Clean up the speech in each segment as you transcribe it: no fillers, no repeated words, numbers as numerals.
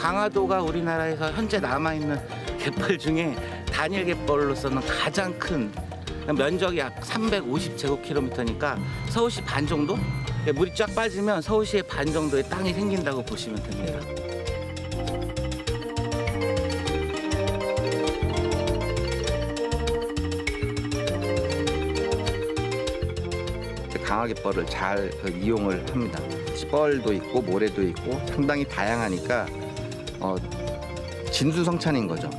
강화도가 우리나라에서 현재 남아있는 갯벌 중에 단일 갯벌로서는 가장 큰 면적이 약 350제곱킬로미터니까 서울시 반 정도? 물이 쫙 빠지면 서울시의 반 정도의 땅이 생긴다고 보시면 됩니다. 강화갯벌을 잘 이용을 합니다. 뻘도 있고 모래도 있고 상당히 다양하니까 진수성찬인 거죠.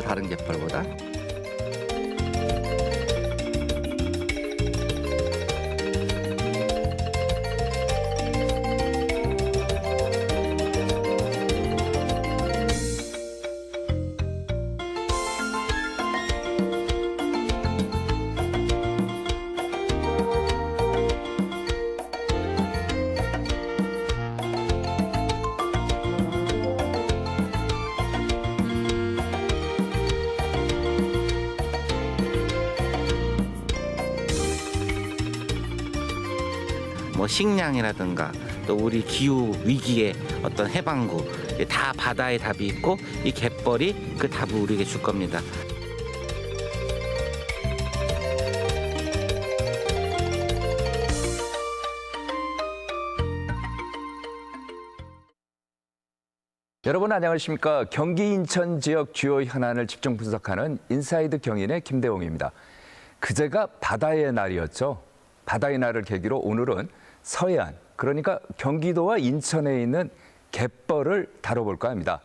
다른 갯벌보다. 뭐 식량이라든가 또 우리 기후 위기의 어떤 해방구 다 바다에 답이 있고 이 갯벌이 그 답을 우리에게 줄 겁니다. 여러분 안녕하십니까? 경기 인천 지역 주요 현안을 집중 분석하는 인사이드 경인의 김대웅입니다. 그제가 바다의 날이었죠. 바다의 날을 계기로 오늘은 서해안, 그러니까 경기도와 인천에 있는 갯벌을 다뤄볼까 합니다.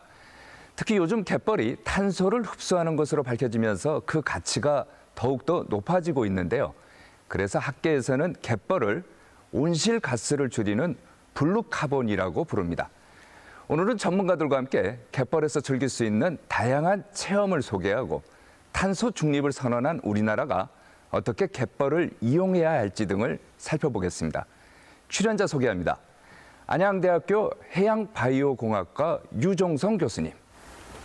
특히 요즘 갯벌이 탄소를 흡수하는 것으로 밝혀지면서 그 가치가 더욱더 높아지고 있는데요. 그래서 학계에서는 갯벌을 온실가스를 줄이는 블루카본이라고 부릅니다. 오늘은 전문가들과 함께 갯벌에서 즐길 수 있는 다양한 체험을 소개하고 탄소 중립을 선언한 우리나라가 어떻게 갯벌을 이용해야 할지 등을 살펴보겠습니다. 출연자 소개합니다. 안양대학교 해양바이오공학과 유종성 교수님.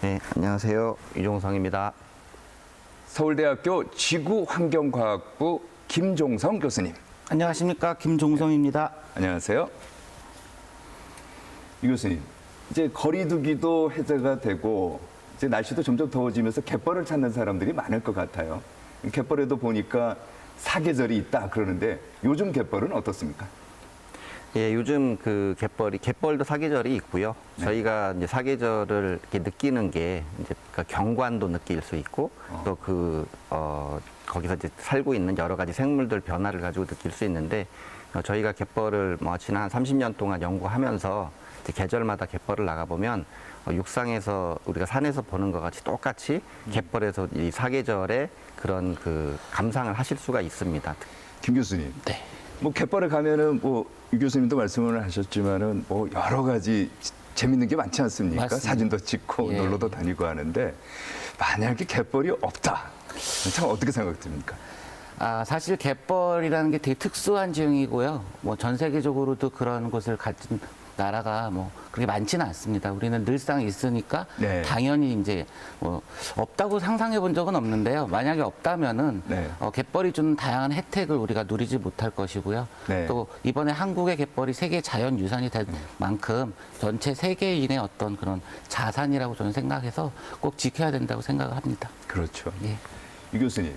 네, 안녕하세요. 유종성입니다. 서울대학교 지구환경과학부 김종성 교수님. 안녕하십니까. 김종성입니다. 안녕하세요. 유 교수님, 이제 거리두기도 해제가 되고 이제 날씨도 점점 더워지면서 갯벌을 찾는 사람들이 많을 것 같아요. 갯벌에도 보니까 사계절이 있다 그러는데 요즘 갯벌은 어떻습니까? 예, 요즘 그 갯벌도 사계절이 있고요. 네. 저희가 이제 사계절을 이렇게 느끼는 게 이제 그러니까 경관도 느낄 수 있고 또 거기서 이제 살고 있는 여러 가지 생물들 변화를 가지고 느낄 수 있는데 저희가 갯벌을 뭐 지난 한 30년 동안 연구하면서 이제 계절마다 갯벌을 나가보면 육상에서 우리가 산에서 보는 것 같이 똑같이 갯벌에서 이 사계절의 그런 그 감상을 하실 수가 있습니다. 김 교수님. 네. 뭐 갯벌에 가면은 뭐 유 교수님도 말씀을 하셨지만은 뭐 여러 가지 재밌는 게 많지 않습니까? 맞습니다. 사진도 찍고 예. 놀러도 다니고 하는데 만약에 갯벌이 없다. 참 어떻게 생각됩니까? 사실 갯벌이라는 게 되게 특수한 지형이고요. 뭐 전 세계적으로도 그런 곳을 가진 나라가 뭐 그렇게 많지는 않습니다. 우리는 늘상 있으니까 네. 당연히 이제 뭐 없다고 상상해 본 적은 없는데요. 만약에 없다면은 네. 갯벌이 주는 다양한 혜택을 우리가 누리지 못할 것이고요. 네. 또 이번에 한국의 갯벌이 세계 자연유산이 될 만큼 전체 세계인의 어떤 그런 자산이라고 저는 생각해서 꼭 지켜야 된다고 생각을 합니다. 그렇죠. 예. 유 교수님,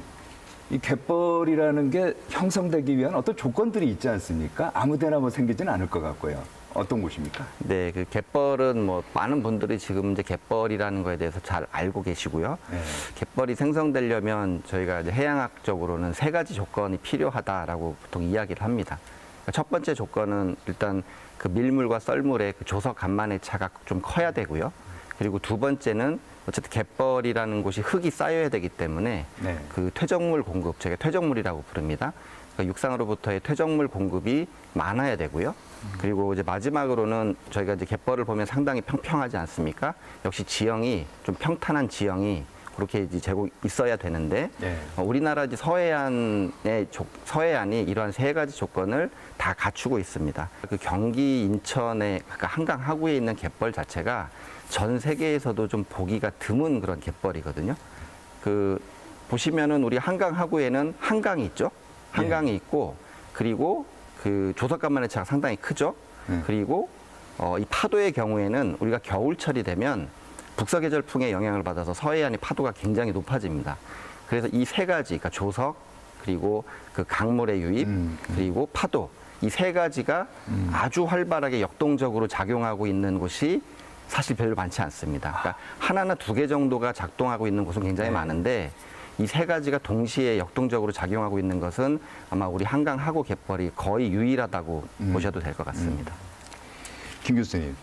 이 갯벌이라는 게 형성되기 위한 어떤 조건들이 있지 않습니까? 아무데나 뭐 생기지는 않을 것 같고요. 어떤 곳입니까? 네, 그 갯벌은 뭐 많은 분들이 지금 이제 갯벌이라는 거에 대해서 잘 알고 계시고요. 네. 갯벌이 생성되려면 저희가 이제 해양학적으로는 3가지 조건이 필요하다라고 보통 이야기를 합니다. 그러니까 첫 번째 조건은 일단 그 밀물과 썰물의 그 조석 간만의 차가 좀 커야 되고요. 그리고 두 번째는 어쨌든 갯벌이라는 곳이 흙이 쌓여야 되기 때문에 네. 그 퇴적물 공급, 저희가 퇴적물이라고 부릅니다. 그러니까 육상으로부터의 퇴적물 공급이 많아야 되고요. 그리고 이제 마지막으로는 저희가 이제 갯벌을 보면 상당히 평평하지 않습니까? 역시 지형이 좀 평탄한 지형이 그렇게 이제 제공 있어야 되는데 네. 우리나라 이제 서해안이 이러한 3가지 조건을 다 갖추고 있습니다. 그 경기 인천의 그러니까 한강 하구에 있는 갯벌 자체가 전 세계에서도 좀 보기가 드문 그런 갯벌이거든요. 그 보시면은 우리 한강 하구에는 한강이 있죠. 한강이 있고 그리고 그 조석간만의 차가 상당히 크죠. 그리고 이 파도의 경우에는 우리가 겨울철이 되면 북서계절풍의 영향을 받아서 서해안의 파도가 굉장히 높아집니다. 그래서 이 세 가지, 그러니까 조석, 그리고 그 강물의 유입, 그리고 파도, 이 세 가지가 아주 활발하게 역동적으로 작용하고 있는 곳이 사실 별로 많지 않습니다. 그러니까 하나나 두 개 정도가 작동하고 있는 곳은 굉장히 많은데 이 세 가지가 동시에 역동적으로 작용하고 있는 것은 아마 우리 한강 하구 갯벌이 거의 유일하다고 보셔도 될 것 같습니다. 김 교수님,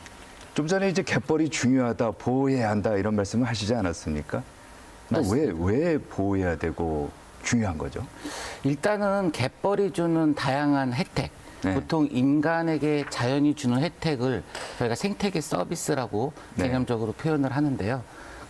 좀 전에 이제 갯벌이 중요하다, 보호해야 한다 이런 말씀을 하시지 않았습니까? 왜 보호해야 되고 중요한 거죠? 일단은 갯벌이 주는 다양한 혜택, 네. 보통 인간에게 자연이 주는 혜택을 저희가 생태계 서비스라고 네. 개념적으로 표현을 하는데요.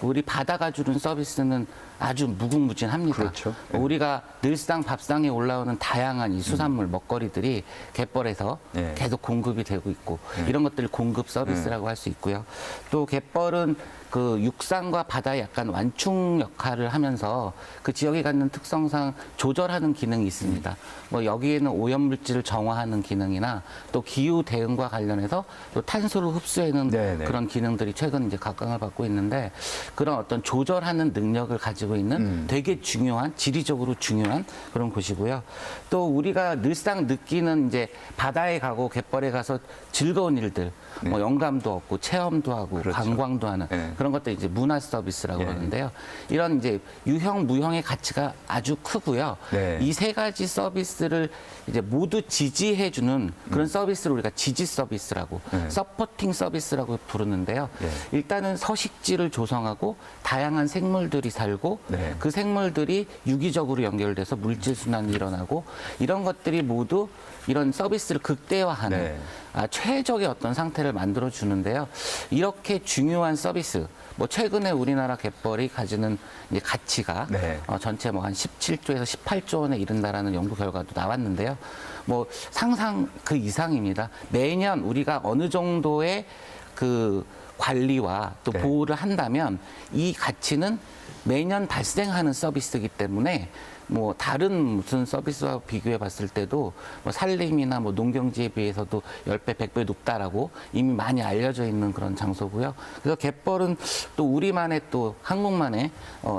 우리 바다가 주는 서비스는 아주 무궁무진합니다. 그렇죠. 네. 우리가 늘상 밥상에 올라오는 다양한 이 수산물, 먹거리들이 갯벌에서 네. 계속 공급이 되고 있고 이런 것들 공급 서비스라고 할 수 있고요. 또 갯벌은 그 육상과 바다의 약간 완충 역할을 하면서 그 지역이 갖는 특성상 조절하는 기능이 있습니다. 뭐 여기에는 오염물질을 정화하는 기능이나 또 기후 대응과 관련해서 또 탄소를 흡수하는 네네. 그런 기능들이 최근 이제 각광을 받고 있는데 그런 어떤 조절하는 능력을 가지고 있는 되게 중요한 지리적으로 중요한 그런 곳이고요. 또 우리가 늘상 느끼는 이제 바다에 가고 갯벌에 가서 즐거운 일들, 뭐 영감도 얻고 체험도 하고 그렇죠. 관광도 하는 네. 그런 것들 이제 문화 서비스라고 예. 하는데요. 이런 이제 유형 무형의 가치가 아주 크고요. 네. 이 세 가지 서비스를 이제 모두 지지해주는 그런 서비스를 우리가 지지 서비스라고 서포팅 서비스라고 부르는데요. 네. 일단은 서식지를 조성하고 다양한 생물들이 살고 네. 그 생물들이 유기적으로 연결돼서 물질 순환이 일어나고 이런 것들이 모두 이런 서비스를 극대화하는 네. 최적의 어떤 상태를 만들어 주는데요. 이렇게 중요한 서비스, 뭐 최근에 우리나라 갯벌이 가지는 이제 가치가 네. 전체 뭐 한 17조에서 18조 원에 이른다라는 연구 결과도 나왔는데요. 뭐 상상 그 이상입니다. 매년 우리가 어느 정도의 그 관리와 또 네. 보호를 한다면 이 가치는 매년 발생하는 서비스이기 때문에 뭐 다른 무슨 서비스와 비교해 봤을 때도 뭐 산림이나 뭐 농경지에 비해서도 10배, 100배 높다라고 이미 많이 알려져 있는 그런 장소고요. 그래서 갯벌은 또 우리만의 또 한국만의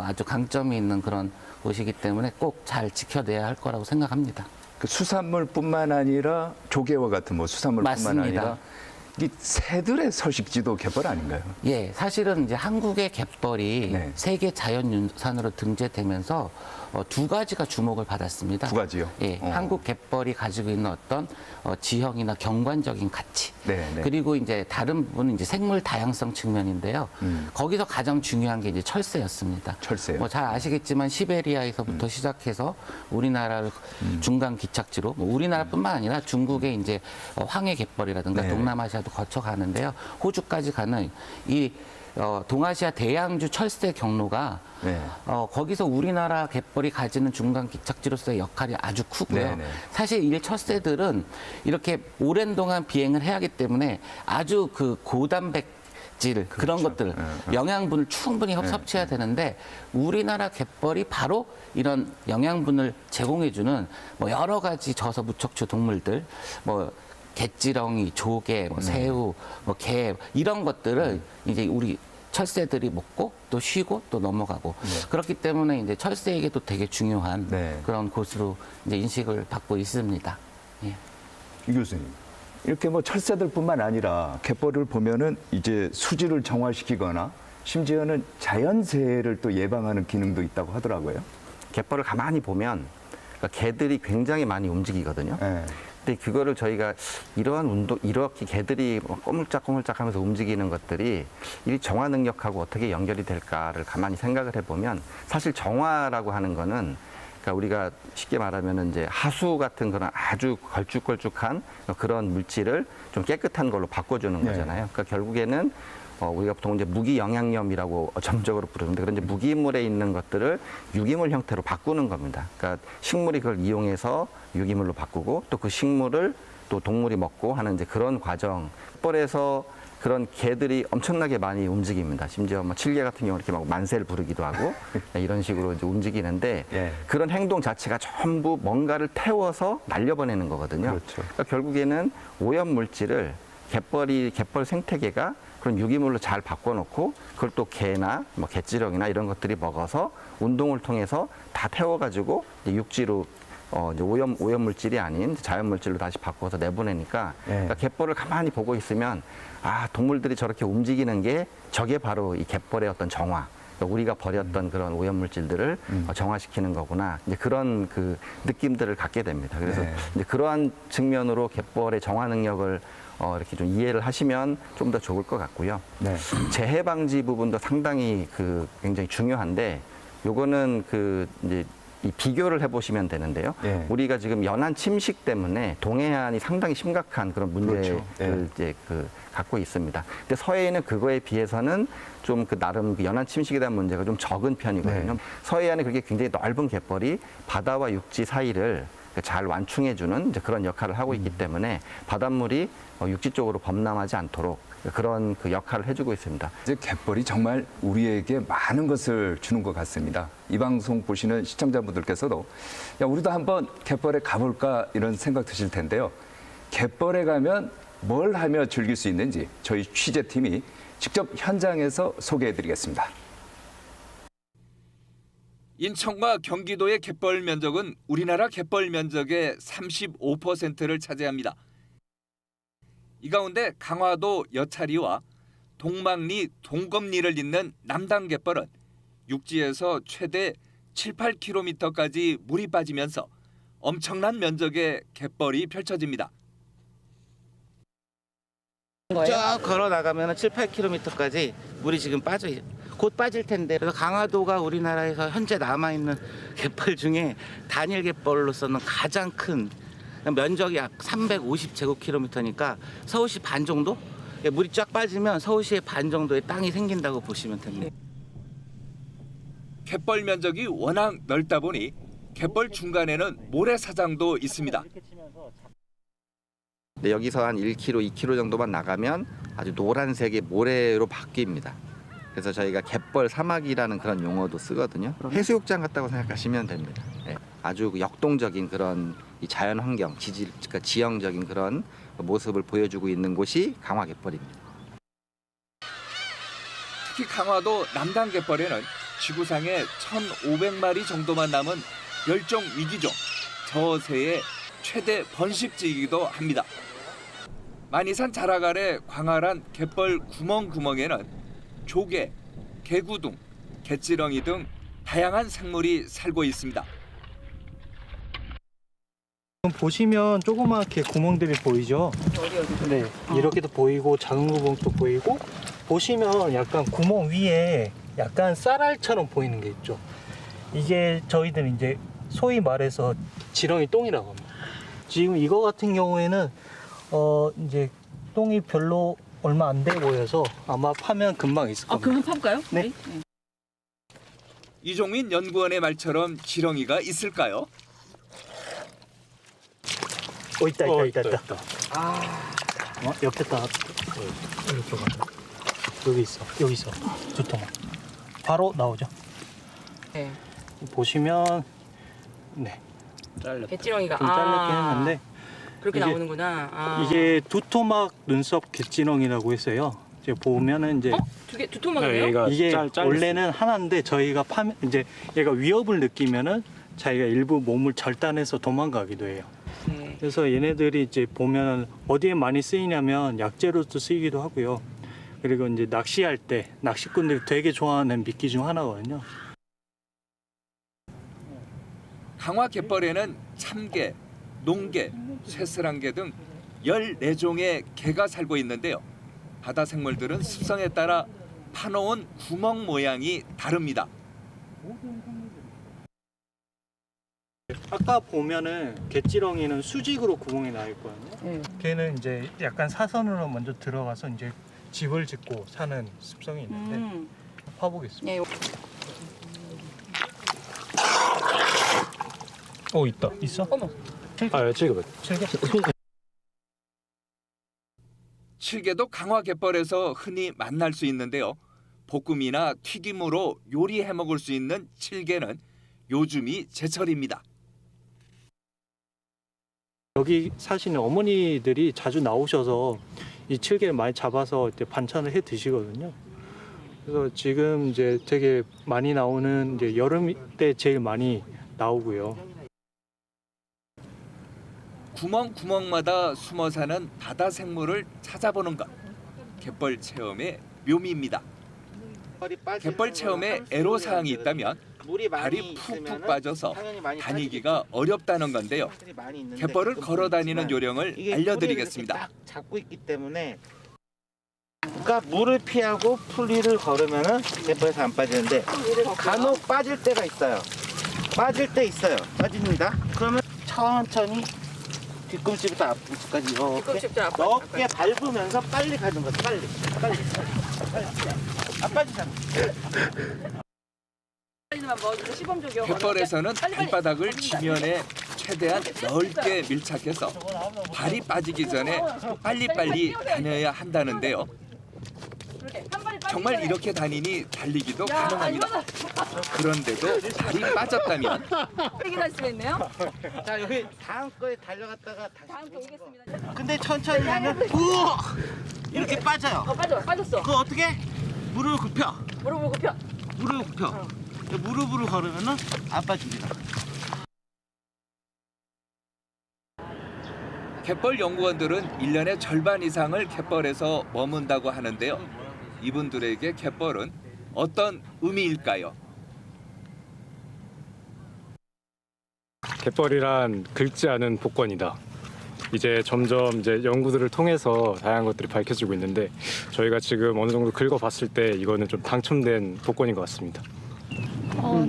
아주 강점이 있는 그런 곳이기 때문에 꼭 잘 지켜내야 할 거라고 생각합니다. 그 수산물뿐만 아니라 조개와 같은 뭐 수산물뿐만 맞습니다. 아니라 이 새들의 서식지도 갯벌 아닌가요? 예, 사실은 이제 한국의 갯벌이 네. 세계 자연유산으로 등재되면서 두 가지가 주목을 받았습니다. 두 가지요? 예, 한국 갯벌이 가지고 있는 어떤 지형이나 경관적인 가치. 네, 네. 그리고 이제 다른 부분은 이제 생물 다양성 측면인데요. 거기서 가장 중요한 게 이제 철새였습니다. 철새요? 뭐 잘 아시겠지만 시베리아에서부터 시작해서 우리나라를 중간 기착지로 뭐 우리나라뿐만 아니라 중국의 이제 황해 갯벌이라든가 네. 동남아시아도 거쳐 가는데요. 호주까지 가는 이 동아시아 대양주 철새 경로가 네. 거기서 우리나라 갯벌이 가지는 중간 기착지로서의 역할이 아주 크고요. 네네. 사실 이 철새들은 이렇게 오랜 동안 비행을 해야 하기 때문에 아주 그 고단백질 그런 것들 영양분을 충분히 섭취해야 되는데 우리나라 갯벌이 바로 이런 영양분을 제공해주는 뭐 여러 가지 저서 무척추 동물들 뭐 갯지렁이, 조개, 뭐 새우, 뭐 게 이런 것들을 이제 우리 철새들이 먹고 또 쉬고 또 넘어가고 그렇기 때문에 이제 철새에게도 되게 중요한 네. 그런 곳으로 이제 인식을 받고 있습니다. 예. 이 교수님, 이렇게 뭐 철새들뿐만 아니라 갯벌을 보면은 이제 수질을 정화시키거나 심지어는 자연재해를 또 예방하는 기능도 있다고 하더라고요. 갯벌을 가만히 보면 그러니까 개들이 굉장히 많이 움직이거든요. 네. 근데 그거를 저희가 이러한 운동, 이렇게 개들이 꼬물짝꼬물짝 하면서 움직이는 것들이 이 정화 능력하고 어떻게 연결이 될까를 가만히 생각을 해보면 사실 정화라고 하는 거는 그러니까 우리가 쉽게 말하면 이제 하수 같은 그런 아주 걸쭉걸쭉한 그런 물질을 좀 깨끗한 걸로 바꿔주는 네. 거잖아요. 그러니까 결국에는 우리가 보통 이제 무기영양염이라고 점적으로 부르는데 그런 이제 무기물에 있는 것들을 유기물 형태로 바꾸는 겁니다. 그러니까 식물이 그걸 이용해서 유기물로 바꾸고 또 그 식물을 또 동물이 먹고 하는 이제 그런 과정. 갯벌에서 그런 개들이 엄청나게 많이 움직입니다. 심지어 뭐 칠개 같은 경우는 이렇게 막 만세를 부르기도 하고 이런 식으로 이제 움직이는데 예. 그런 행동 자체가 전부 뭔가를 태워서 날려보내는 거거든요. 그렇죠. 그러니까 결국에는 오염 물질을 갯벌 생태계가 그런 유기물로 잘 바꿔놓고 그걸 또 개나 뭐 갯지렁이나 이런 것들이 먹어서 운동을 통해서 다 태워가지고 이제 육지로 이제 오염 물질이 아닌 자연 물질로 다시 바꿔서 내보내니까 그러니까 갯벌을 가만히 보고 있으면 아, 동물들이 저렇게 움직이는 게 저게 바로 이 갯벌의 어떤 정화. 그러니까 우리가 버렸던 그런 오염 물질들을 정화시키는 거구나. 이제 그런 그 느낌들을 갖게 됩니다. 그래서 이제 그러한 측면으로 갯벌의 정화 능력을 이렇게 좀 이해를 하시면 좀 더 좋을 것 같고요. 재해 방지 부분도 상당히 굉장히 중요한데 요거는 이제 이 비교를 해보시면 되는데요. 우리가 지금 연안 침식 때문에 동해안이 상당히 심각한 그런 문제를 이제 갖고 있습니다. 근데 서해안은 그거에 비해서는 좀 나름 연안 침식에 대한 문제가 좀 적은 편이거든요. 서해안에 그렇게 굉장히 넓은 갯벌이 바다와 육지 사이를 잘 완충해주는 이제 그런 역할을 하고 있기 때문에 바닷물이 육지 쪽으로 범람하지 않도록 그런 역할을 해주고 있습니다. 이제 갯벌이 정말 우리에게 많은 것을 주는 것 같습니다. 이 방송 보시는 시청자분들께서도 야, 우리도 한번 갯벌에 가볼까 이런 생각 드실 텐데요. 갯벌에 가면 뭘 하며 즐길 수 있는지 저희 취재팀이 직접 현장에서 소개해드리겠습니다. 인천과 경기도의 갯벌 면적은 우리나라 갯벌 면적의 35%를 차지합니다. 이 가운데 강화도 여차리와 동막리, 동검리를 잇는 남당 갯벌은 육지에서 최대 7, 8km까지 물이 빠지면서 엄청난 면적의 갯벌이 펼쳐집니다. 쭉 걸어 나가면 7, 8km까지 물이 지금 곧 빠질 텐데, 그래서 강화도가 우리나라에서 현재 남아있는 갯벌 중에 단일 갯벌로서는 가장 큰, 면적이 약 350제곱킬로미터니까 서울시 반 정도? 물이 쫙 빠지면 서울시의 반 정도의 땅이 생긴다고 보시면 됩니다. 갯벌 면적이 워낙 넓다 보니 갯벌 중간에는 모래사장도 있습니다. 근데 여기서 한 1km, 2km 정도만 나가면 아주 노란색의 모래로 바뀝니다. 그래서 저희가 갯벌 사막이라는 그런 용어도 쓰거든요. 해수욕장 같다고 생각하시면 됩니다. 아주 역동적인 그런 이 자연 환경, 그러니까 지형적인 그런 모습을 보여주고 있는 곳이 강화갯벌입니다. 특히 강화도 남당 갯벌에는 지구상에 1,500마리 정도만 남은 멸종 위기종 저어새의 최대 번식지이기도 합니다. 만이산 자락 아래 광활한 갯벌 구멍구멍에는 조개, 개구둥, 갯지렁이 등 다양한 생물이 살고 있습니다. 보시면 조그맣게 구멍들이 보이죠? 네, 이렇게도 보이고 작은 구멍도 보이고, 보시면 약간 구멍 위에 약간 쌀알처럼 보이는 게 있죠. 이게 저희들은 이제 소위 말해서 지렁이 똥이라고 합니다. 지금 이거 같은 경우에는 이제 똥이 별로 얼마 안 돼 보여서 아마 파면 금방 있을 겁니다. 그럼 파볼까요? 네. 이종민 연구원의 말처럼 지렁이가 있을까요? 있다. 옆에 다 이렇게 가자. 여기 있어. 두 토막. 바로 나오죠. 네. 보시면 갯지렁이가 좀 잘렸긴 했는데 그렇게 이게- 나오는구나. 이게 두토막 눈썹 갯지렁이라고 했어요. 이제 보면은 이제 두 토막이에요? 이게 원래는 하나인데 저희가 이제 얘가 위협을 느끼면은 자기가 일부 몸을 절단해서 도망가기도 해요. 네. 그래서 얘네들이 이제 보면 어디에 많이 쓰이냐면 약재로도 쓰이기도 하고요. 그리고 이제 낚시할 때 낚시꾼들이 되게 좋아하는 미끼 중 하나거든요. 강화 갯벌에는 참개, 농개, 쇠스랑개 등 14종의 개가 살고 있는데요. 바다 생물들은 습성에 따라 파놓은 구멍 모양이 다릅니다. 아까 보면은 갯지렁이는 수직으로 구멍이 나 있거든요. 걔는 이제 약간 사선으로 먼저 들어가서 이제 집을 짓고 사는 습성이 있는데 파보겠습니다. 예, 있다. 있어? 어머. 칠개도 강화 갯벌에서 흔히 만날 수 있는데요. 볶음이나 튀김으로 요리해 먹을 수 있는 칠개는 요즘이 제철입니다. 여기 사시는 어머니들이 자주 나오셔서 이 칠개를 많이 잡아서 이제 반찬을 해 드시거든요. 그래서 지금 이제 되게 많이 나오는 이제 여름 때 제일 많이 나오고요. 구멍구멍마다 숨어 사는 바다 생물을 찾아보는 것. 갯벌 체험의 묘미입니다. 갯벌 체험에 애로사항이 있다면 발이 푹푹 빠져서 다니기가 어렵다는 건데요. 갯벌을 걸어 다니는 요령을 알려드리겠습니다. 잡고 있기 때문에 그러니까 물을 피하고 풀리를 걸으면은 갯벌에서 안 빠지는데 간혹 빠질 때가 있어요. 빠질 때 있어요. 빠집니다. 그러면 천천히 뒤꿈치부터 앞꿈치까지 이렇게 넓게 밟으면서 빨리 가는 거죠. 빨리. 안 빠지잖아. 갯벌에서는 발바닥을 지면에 최대한 넓게 밀착해서 발이 빠지기 전에 빨리빨리 다녀야 한다는데요. 정말 이렇게 다니니 달리기도 가능합니다. 그런데도 발이 빠졌다면 이게 날 수가 있네요. 자, 여기 다음 거에 달려갔다가 다시 다음 거 오겠습니다. 근데 천천히 하면 이렇게 빠져요. 빠졌어. 그거 어떻게? 무릎을 굽혀. 무릎을 굽혀. 무릎을 굽혀. 무릎으로 걸으면은 안 빠집니다. 갯벌 연구원들은 1년의 절반 이상을 갯벌에서 머문다고 하는데요. 이분들에게 갯벌은 어떤 의미일까요? 갯벌이란 긁지 않은 복권이다. 이제 점점 연구들을 통해서 다양한 것들이 밝혀지고 있는데 저희가 지금 어느 정도 긁어봤을 때 이거는 좀 당첨된 복권인 것 같습니다.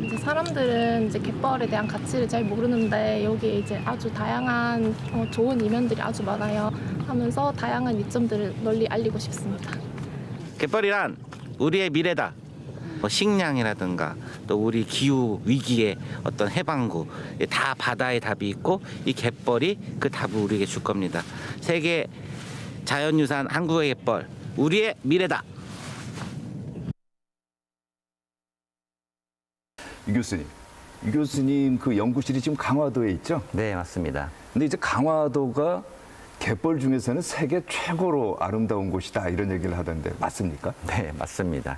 이제 사람들은 이제 갯벌에 대한 가치를 잘 모르는데 여기에 이제 아주 다양한 좋은 이면들이 아주 많아요. 하면서 다양한 이점들을 널리 알리고 싶습니다. 갯벌이란 우리의 미래다. 뭐 식량이라든가 또 우리 기후 위기의 어떤 해방구 다 바다에 답이 있고 이 갯벌이 그 답을 우리에게 줄 겁니다. 세계 자연유산 한국의 갯벌 우리의 미래다. 이 교수님 그 연구실이 지금 강화도에 있죠? 네, 맞습니다. 근데 이제 강화도가 갯벌 중에서는 세계 최고로 아름다운 곳이다 이런 얘기를 하던데 맞습니까? 네, 맞습니다.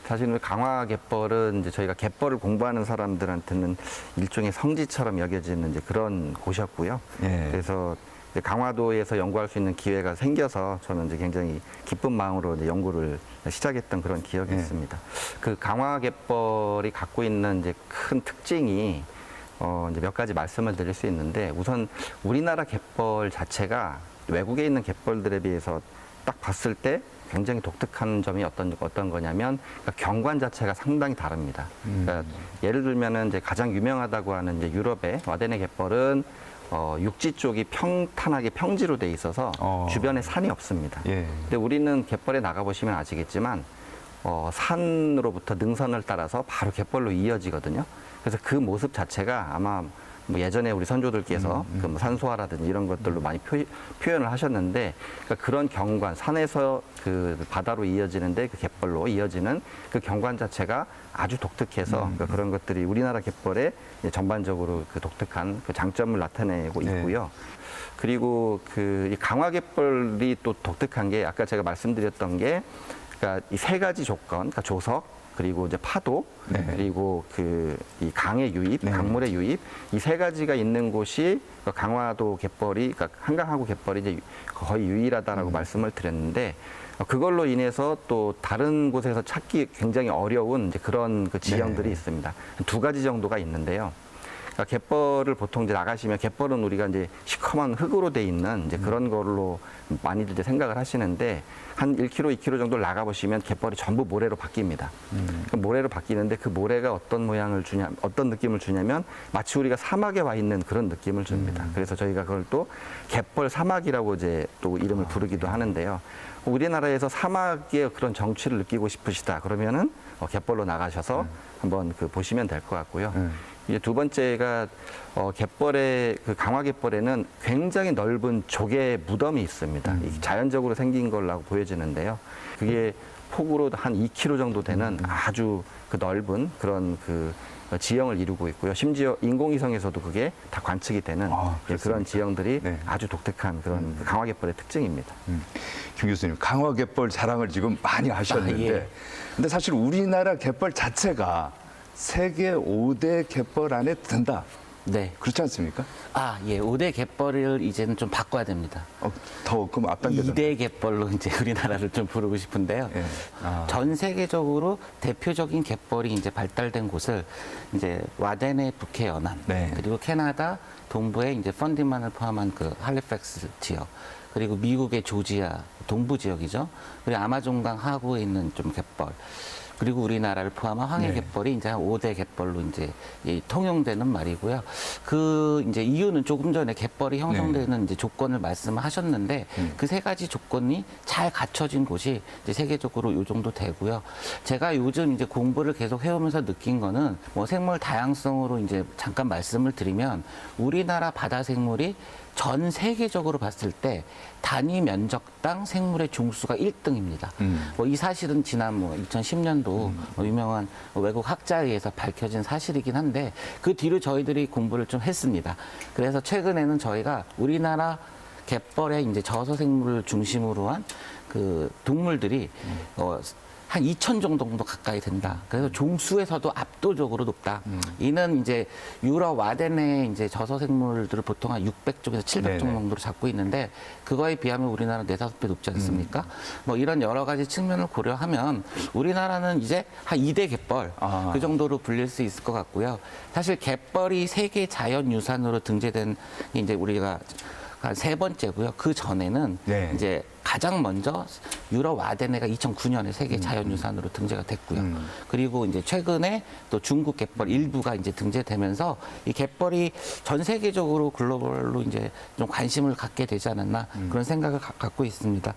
사실은 강화 갯벌은 이제 저희가 갯벌을 공부하는 사람들한테는 일종의 성지처럼 여겨지는 이제 그런 곳이었고요. 예. 그래서 이제 강화도에서 연구할 수 있는 기회가 생겨서 저는 이제 굉장히 기쁜 마음으로 이제 연구를 시작했던 그런 기억이 예. 있습니다. 그 강화 갯벌이 갖고 있는 이제 큰 특징이 이제 몇 가지 말씀을 드릴 수 있는데 우선 우리나라 갯벌 자체가 외국에 있는 갯벌들에 비해서 딱 봤을 때 굉장히 독특한 점이 어떤 거냐면 그러니까 경관 자체가 상당히 다릅니다. 그러니까 예를 들면은 이제 가장 유명하다고 하는 이제 유럽의 와데네 갯벌은 육지 쪽이 평탄하게 평지로 돼 있어서 주변에 산이 없습니다. 예. 근데 우리는 갯벌에 나가 보시면 아시겠지만 산으로부터 능선을 따라서 바로 갯벌로 이어지거든요. 그래서 그 모습 자체가 아마 뭐 예전에 우리 선조들께서 그 뭐 산소화라든지 이런 것들로 많이 표현을 하셨는데 그러니까 그런 경관 산에서 그 바다로 이어지는데 그 갯벌로 이어지는 그 경관 자체가 아주 독특해서 그러니까 그런 것들이 우리나라 갯벌의 전반적으로 그 독특한 그 장점을 나타내고 있고요. 그리고 이 강화 갯벌이 또 독특한 게 아까 제가 말씀드렸던 게 그러니까 이 세 가지 조건, 그러니까 조석 그리고 이제 파도, 네. 그리고 이 강의 유입, 강물의 유입, 이 세 가지가 있는 곳이 강화도 갯벌이, 그러니까 한강하고 갯벌이 이제 거의 유일하다라고 말씀을 드렸는데 그걸로 인해서 또 다른 곳에서 찾기 굉장히 어려운 이제 그런 그 지형들이 있습니다. 두 가지 정도가 있는데요. 그러니까 갯벌을 보통 이제 나가시면 갯벌은 우리가 이제 시커먼 흙으로 돼 있는 이제 그런 걸로 많이들 이제 생각을 하시는데 한 1km, 2km 정도 나가 보시면 갯벌이 전부 모래로 바뀝니다. 그 모래로 바뀌는데 그 모래가 어떤 모양을 주냐, 어떤 느낌을 주냐면 마치 우리가 사막에 와 있는 그런 느낌을 줍니다. 그래서 저희가 그걸 또 갯벌 사막이라고 이제 또 이름을 부르기도 하는데요. 우리나라에서 사막의 그런 정취를 느끼고 싶으시다 그러면은 갯벌로 나가셔서 한번 보시면 될 것 같고요. 이제 두 번째가 갯벌의 그 강화 갯벌에는 굉장히 넓은 조개 무덤이 있습니다. 이게 자연적으로 생긴 거라고 보여지는데요. 그게 폭으로 한 2km 정도 되는 아주 그 넓은 그런 그 지형을 이루고 있고요. 심지어 인공위성에서도 그게 다 관측이 되는 그런 지형들이 네. 아주 독특한 그런 그 강화갯벌의 특징입니다. 김 교수님, 강화갯벌 자랑을 지금 많이 하셨는데, 예. 근데 사실 우리나라 갯벌 자체가 세계 5대 갯벌 안에 든다. 네. 그렇지 않습니까? 아, 예. 5대 갯벌을 이제는 좀 바꿔야 됩니다. 더 그럼 앞당겨서. 2대 갯벌로 이제 우리나라를 좀 부르고 싶은데요. 예. 전 세계적으로 대표적인 갯벌이 이제 발달된 곳을 이제 와데네 북해 연안, 네. 그리고 캐나다 동부의 이제 펀디만을 포함한 그 할리팩스 지역, 그리고 미국의 조지아 동부 지역이죠. 그리고 아마존강 하구에 있는 좀 갯벌. 그리고 우리나라를 포함한 황해 네. 갯벌이 이제 한 5대 갯벌로 이제 통용되는 말이고요. 그 이제 이유는 조금 전에 갯벌이 형성되는 이제 조건을 말씀하셨는데 그 세 가지 조건이 잘 갖춰진 곳이 이제 세계적으로 이 정도 되고요. 제가 요즘 이제 공부를 계속 해오면서 느낀 거는 뭐 생물 다양성으로 이제 잠깐 말씀을 드리면 우리나라 바다 생물이 전 세계적으로 봤을 때 단위 면적당 생물의 종수가 1등입니다. 뭐 이 사실은 지난 뭐 2010년도 유명한 외국 학자에 의해서 밝혀진 사실이긴 한데 그 뒤로 저희들이 공부를 좀 했습니다. 그래서 최근에는 저희가 우리나라 갯벌의 이제 저서 생물을 중심으로 한 그 동물들이 한 2천 정도 가까이 된다. 그래서 종수에서도 압도적으로 높다. 이는 이제 유럽 와덴의 이제 저서 생물들을 보통 한 600종에서 700종 네네. 정도로 잡고 있는데 그거에 비하면 우리나라는 4~5배 높지 않습니까? 뭐 이런 여러 가지 측면을 고려하면 우리나라는 이제 한 2대 갯벌 그 정도로 불릴 수 있을 것 같고요. 사실 갯벌이 세계 자연유산으로 등재된 이제 우리가 한 3번째고요. 그 전에는 네. 이제 가장 먼저 유럽 와데네가 2009년에 세계 자연유산으로 등재가 됐고요. 그리고 이제 최근에 또 중국 갯벌 일부가 이제 등재되면서 이 갯벌이 전 세계적으로 글로벌로 이제 좀 관심을 갖게 되지 않았나 그런 생각을 갖고 있습니다.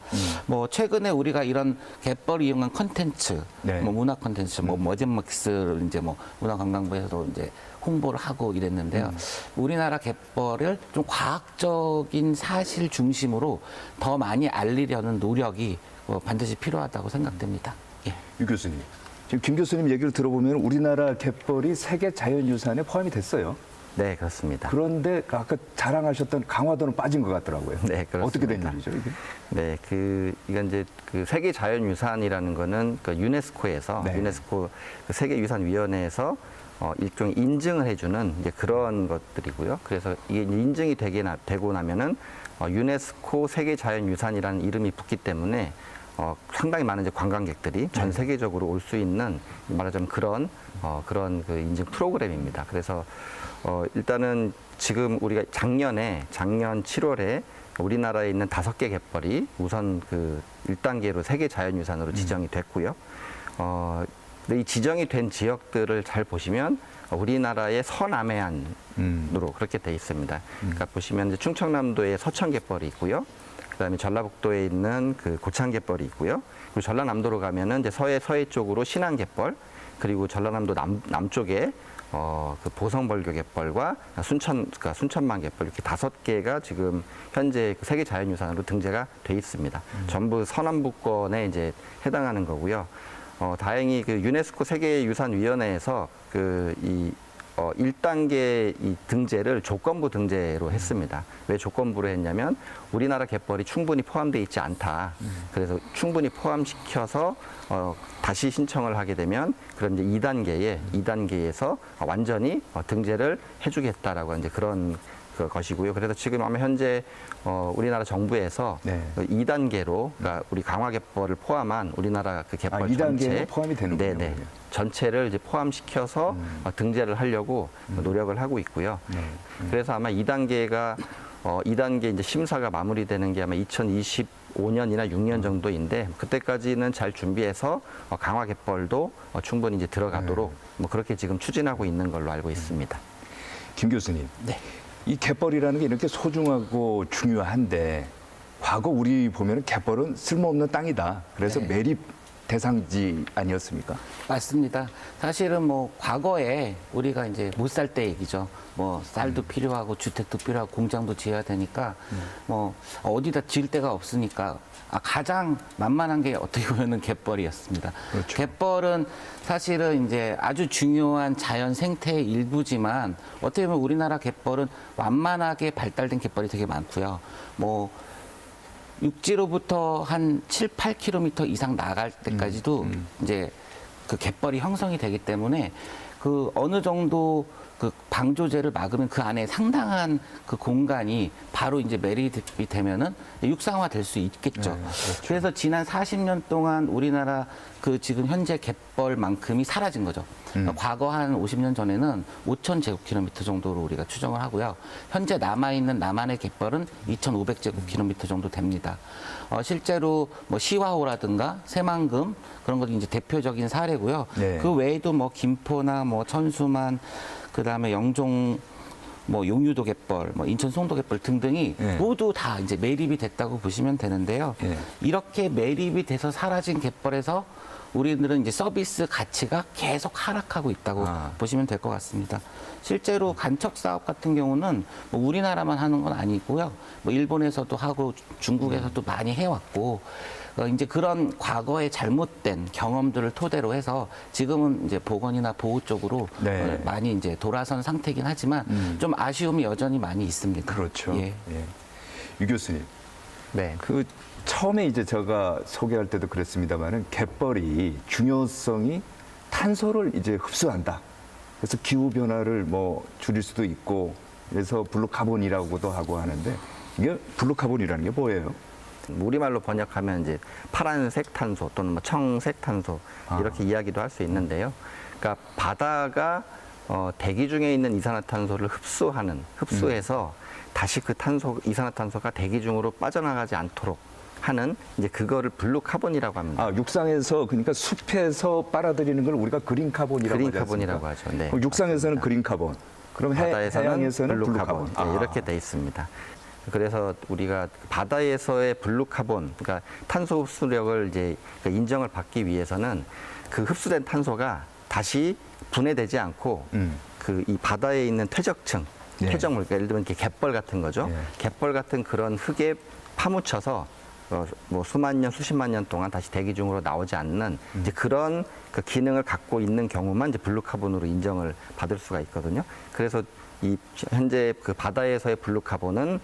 뭐 최근에 우리가 이런 갯벌을 이용한 콘텐츠, 네. 뭐 문화 콘텐츠, 뭐 머젠맥스를 이제 뭐 문화관광부에서도 이제 홍보를 하고 이랬는데요. 우리나라 갯벌을 좀 과학적인 사실 중심으로 더 많이 알리려는 노력이 반드시 필요하다고 생각됩니다. 예. 유 교수님, 지금 김 교수님 얘기를 들어보면 우리나라 갯벌이 세계 자연유산에 포함이 됐어요. 네, 그렇습니다. 그런데 아까 자랑하셨던 강화도는 빠진 것 같더라고요. 네, 그렇습니다. 어떻게 된 일이죠, 이게? 네, 이건 이제 그 세계 자연유산이라는 거는 그 유네스코에서 네. 유네스코 그 세계유산위원회에서 일종의 인증을 해주는 이제 그런 것들이고요. 그래서 이게 인증이 되고 나면은 유네스코 세계자연유산이라는 이름이 붙기 때문에 상당히 많은 이제 관광객들이 전 세계적으로 올 수 있는 말하자면 그런 그 인증 프로그램입니다. 그래서 일단은 지금 우리가 작년 7월에 우리나라에 있는 5개 갯벌이 우선 그 1단계로 세계자연유산으로 지정이 됐고요. 근데 이 지정이 된 지역들을 잘 보시면 우리나라의 서남해안으로 그렇게 돼 있습니다. 그러니까 보시면 이제 충청남도에 서천갯벌이 있고요. 그다음에 전라북도에 있는 그 고창갯벌이 있고요. 그리고 전라남도로 가면은 이제 서해 쪽으로 신안갯벌, 그리고 전라남도 남쪽에 그 보성벌교갯벌과 순천만갯벌 이렇게 5개가 지금 현재 그 세계 자연유산으로 등재가 돼 있습니다. 전부 서남부권에 이제 해당하는 거고요. 다행히 그 유네스코 세계유산위원회에서 이 1단계 이 등재를 조건부 등재로 했습니다. 왜 조건부로 했냐면 우리나라 갯벌이 충분히 포함되어 있지 않다. 그래서 충분히 포함시켜서 다시 신청을 하게 되면 그럼 이제 2단계에서 완전히 등재를 해주겠다라고 이제 그런 것이고요. 그래서 지금 아마 현재 우리나라 정부에서 네. 2단계로 그러니까 우리 강화갯벌을 포함한 우리나라 그 갯벌 2단계에 전체 포함이 되는군요. 네네. 전체를 이제 포함시켜서 등재를 하려고 노력을 하고 있고요. 그래서 아마 2단계 이제 심사가 마무리되는 게 아마 2025년이나 6년 정도인데 그때까지는 잘 준비해서 강화갯벌도 충분히 이제 들어가도록 뭐 그렇게 지금 추진하고 있는 걸로 알고 있습니다. 김 교수님. 네. 이 갯벌이라는 게 이렇게 소중하고 중요한데 과거 우리 보면 갯벌은 쓸모없는 땅이다. 그래서 네. 매립 대상지 아니었습니까? 맞습니다. 사실은 뭐 과거에 우리가 이제 못 살 때 얘기죠. 뭐 쌀도 필요하고 주택도 필요하고 공장도 지어야 되니까 뭐 어디다 지을 데가 없으니까 가장 만만한 게 어떻게 보면은 갯벌이었습니다. 그렇죠. 갯벌은 사실은 이제 아주 중요한 자연 생태의 일부지만 어떻게 보면 우리나라 갯벌은 완만하게 발달된 갯벌이 되게 많고요. 뭐 육지로부터 한 7, 8km 이상 나갈 때까지도 이제 그 갯벌이 형성이 되기 때문에 그 어느 정도 그 방조제를 막으면 그 안에 상당한 그 공간이 바로 이제 매립이 되면은 육상화 될 수 있겠죠. 네, 그렇죠. 그래서 지난 40년 동안 우리나라 그 지금 현재 갯벌만큼이 사라진 거죠. 과거 한 50년 전에는 5,000제곱킬로미터 정도로 우리가 추정을 하고요. 현재 남아있는 남한의 갯벌은 2,500제곱킬로미터 정도 됩니다. 실제로 뭐 시화호라든가 새만금 그런 것도 이제 대표적인 사례고요. 네. 그 외에도 뭐 김포나 뭐 천수만 그다음에 영종 뭐 용유도 갯벌, 뭐 인천 송도 갯벌 등등이 네. 모두 다 이제 매립이 됐다고 보시면 되는데요. 네. 이렇게 매립이 돼서 사라진 갯벌에서 우리들은 이제 서비스 가치가 계속 하락하고 있다고 보시면 될 것 같습니다. 실제로 간척 사업 같은 경우는 뭐 우리나라만 하는 건 아니고요. 뭐 일본에서도 하고 중국에서도 많이 해왔고 이제 그런 과거의 잘못된 경험들을 토대로 해서 지금은 이제 보건이나 보호 쪽으로 네. 많이 이제 돌아선 상태이긴 하지만 좀 아쉬움이 여전히 많이 있습니다. 그렇죠. 예. 예. 유 교수님, 네. 그 처음에 이제 제가 소개할 때도 그랬습니다만은 갯벌이 중요성이 탄소를 이제 흡수한다. 그래서 기후 변화를 뭐 줄일 수도 있고 그래서 블루카본이라고도 하고 하는데 이게 블루카본이라는 게 뭐예요? 우리말로 번역하면 이제 파란색 탄소 또는 뭐 청색 탄소 이렇게 이야기도 할 수 있는데요. 그러니까 바다가 대기 중에 있는 이산화탄소를 흡수해서 다시 그 이산화탄소가 대기 중으로 빠져나가지 않도록 하는 이제 그거를 블루카본이라고 합니다. 육상에서 그러니까 숲에서 빨아들이는 걸 우리가 그린카본이라고 그린카본이라고 하죠. 네. 육상에서는 그린카본, 그럼 해양에서는 블루카본. 네, 이렇게 돼 있습니다. 그래서 우리가 바다에서의 블루카본, 그러니까 탄소 흡수력을 이제 인정을 받기 위해서는 그 흡수된 탄소가 다시 분해되지 않고 그 이 바다에 있는 퇴적층, 예. 퇴적물, 그러니까 예를 들면 이렇게 갯벌 같은 거죠. 예. 갯벌 같은 그런 흙에 파묻혀서 뭐 수만 년, 수십만 년 동안 다시 대기 중으로 나오지 않는 이제 그런 그 기능을 갖고 있는 경우만 이제 블루카본으로 인정을 받을 수가 있거든요. 그래서 이 현재 그 바다에서의 블루카본은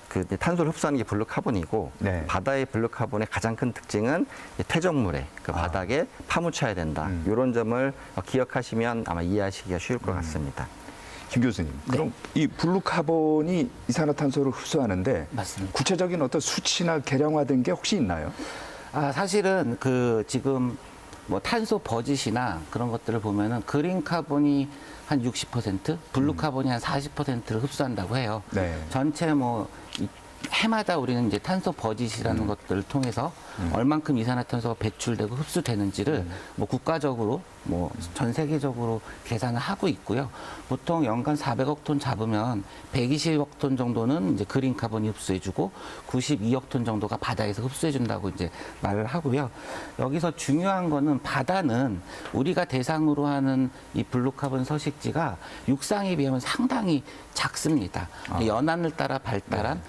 그 탄소를 흡수하는 게 블루카본이고 네. 바다의 블루카본의 가장 큰 특징은 퇴적물에 그 바닥에 파묻혀야 된다. 이런 점을 기억하시면 아마 이해하시기가 쉬울 것 같습니다. 김 교수님, 그럼 이 블루카본이 이산화탄소를 흡수하는데 맞습니다. 구체적인 어떤 수치나 계량화된 게 혹시 있나요? 사실은 그 지금 뭐 탄소 버짓이나 그런 것들을 보면은 그린 카본이 한 60%, 블루 카본이 한 40%를 흡수한다고 해요. 네. 전체 뭐 해마다 우리는 이제 탄소 버짓이라는 것들을 통해서 얼만큼 이산화탄소가 배출되고 흡수되는지를 뭐 국가적으로 뭐 전 세계적으로 계산을 하고 있고요. 보통 연간 400억 톤 잡으면 120억 톤 정도는 이제 그린 카본이 흡수해주고 92억 톤 정도가 바다에서 흡수해준다고 이제 말을 하고요. 여기서 중요한 거는 바다는 우리가 대상으로 하는 이 블루카본 서식지가 육상에 비하면 상당히 작습니다. 연안을 따라 발달한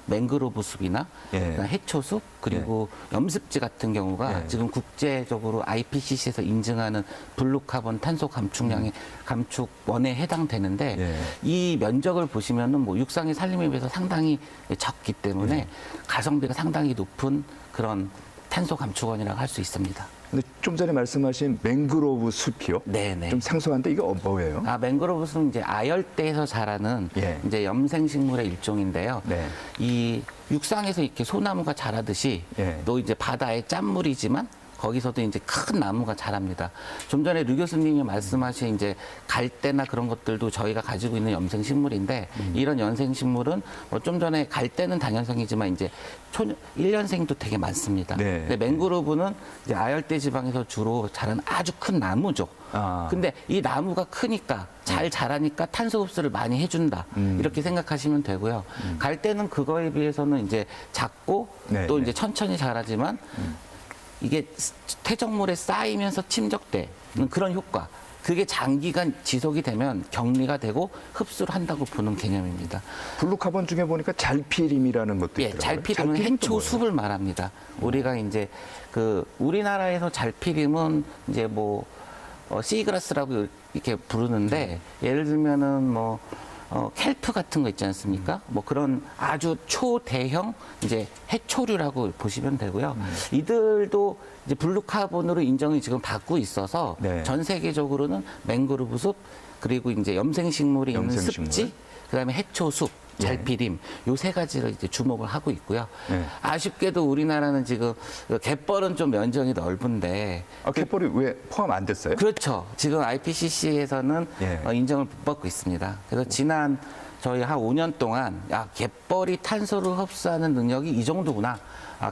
맹그로브 숲이나 예. 해초숲 그리고 염습지 같은 경우가 예. 지금 국제적으로 IPCC에서 인증하는 블루카본 탄소 감축량의 감축원에 해당되는데 예. 이 면적을 보시면은 뭐 육상의 산림에 비해서 상당히 적기 때문에 가성비가 상당히 높은 그런 탄소 감축원이라고 할 수 있습니다. 근데 좀 전에 말씀하신 맹그로브 숲이요? 네네. 좀 생소한데 이게 뭐예요? 맹그로브 숲은 이제 아열대에서 자라는 예. 이제 염생식물의 일종인데요. 네. 이 육상에서 이렇게 소나무가 자라듯이 예. 또 이제 바다의 짠물이지만 거기서도 이제 큰 나무가 자랍니다. 좀 전에 류 교수님이 말씀하신 이제 갈대나 그런 것들도 저희가 가지고 있는 염생식물인데 이런 연생식물은 뭐 좀 전에 갈대는 단연생이지만 이제 1년생도 되게 많습니다. 네. 근데 맹그로브는 이제 아열대 지방에서 주로 자라는 아주 큰 나무죠. 근데 이 나무가 크니까 잘 자라니까 탄소 흡수를 많이 해준다 이렇게 생각하시면 되고요. 갈대는 그거에 비해서는 이제 작고 네, 또 네. 이제 천천히 자라지만 이게 퇴적물에 쌓이면서 침적되는 그런 효과. 그게 장기간 지속이 되면 격리가 되고 흡수를 한다고 보는 개념입니다. 블루카본 중에 보니까 잘피림이라는 것도 예, 있더라고요. 잘피림은 잘피림은 또 뭐예요? 해초숲을 말합니다. 우리가 이제 그 우리나라에서 잘피림은 이제 뭐 시그라스라고 이렇게 부르는데 예를 들면은 뭐 켈프 같은 거 있지 않습니까? 뭐 그런 아주 초대형 이제 해초류라고 보시면 되고요. 이들도 이제 블루카본으로 인정이 지금 받고 있어서 네. 전 세계적으로는 맹그로브 숲 그리고 이제 염생식물이 있는 염생식물. 습지 그다음에 해초숲 잘피림 요 세 가지를 이제 주목을 하고 있고요. 네. 아쉽게도 우리나라는 지금 갯벌은 좀 면적이 넓은데 갯벌이 왜 포함 안 됐어요? 그렇죠. 지금 IPCC에서는 예. 인정을 못 받고 있습니다. 그래서 지난 저희 한 5년 동안 갯벌이 탄소를 흡수하는 능력이 이 정도구나.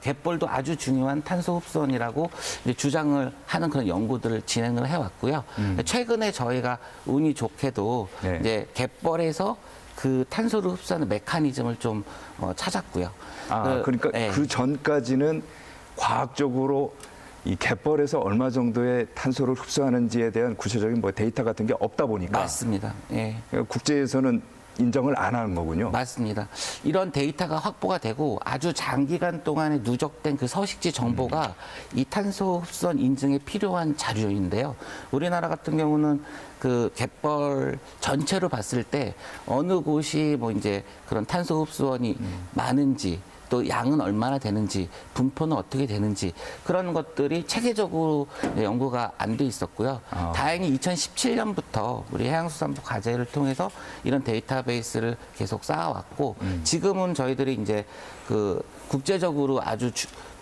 갯벌도 아주 중요한 탄소 흡수원이라고 이제 주장을 하는 그런 연구들을 진행을 해왔고요. 최근에 저희가 운이 좋게도 네. 이제 갯벌에서 그 탄소를 흡수하는 메커니즘을 좀 찾았고요. 그러니까 예. 그 전까지는 과학적으로 이 갯벌에서 얼마 정도의 탄소를 흡수하는지에 대한 구체적인 뭐 데이터 같은 게 없다 보니까 맞습니다. 예. 국제에서는 인정을 안 하는 거군요. 맞습니다. 이런 데이터가 확보가 되고 아주 장기간 동안에 누적된 그 서식지 정보가 이 탄소 흡수원 인증에 필요한 자료인데요. 우리나라 같은 경우는 그 갯벌 전체로 봤을 때 어느 곳이 뭐 이제 그런 탄소 흡수원이 많은지 또 양은 얼마나 되는지 분포는 어떻게 되는지 그런 것들이 체계적으로 연구가 안 돼 있었고요. 다행히 2017년부터 우리 해양수산부 과제를 통해서 이런 데이터베이스를 계속 쌓아왔고 지금은 저희들이 이제 그 국제적으로 아주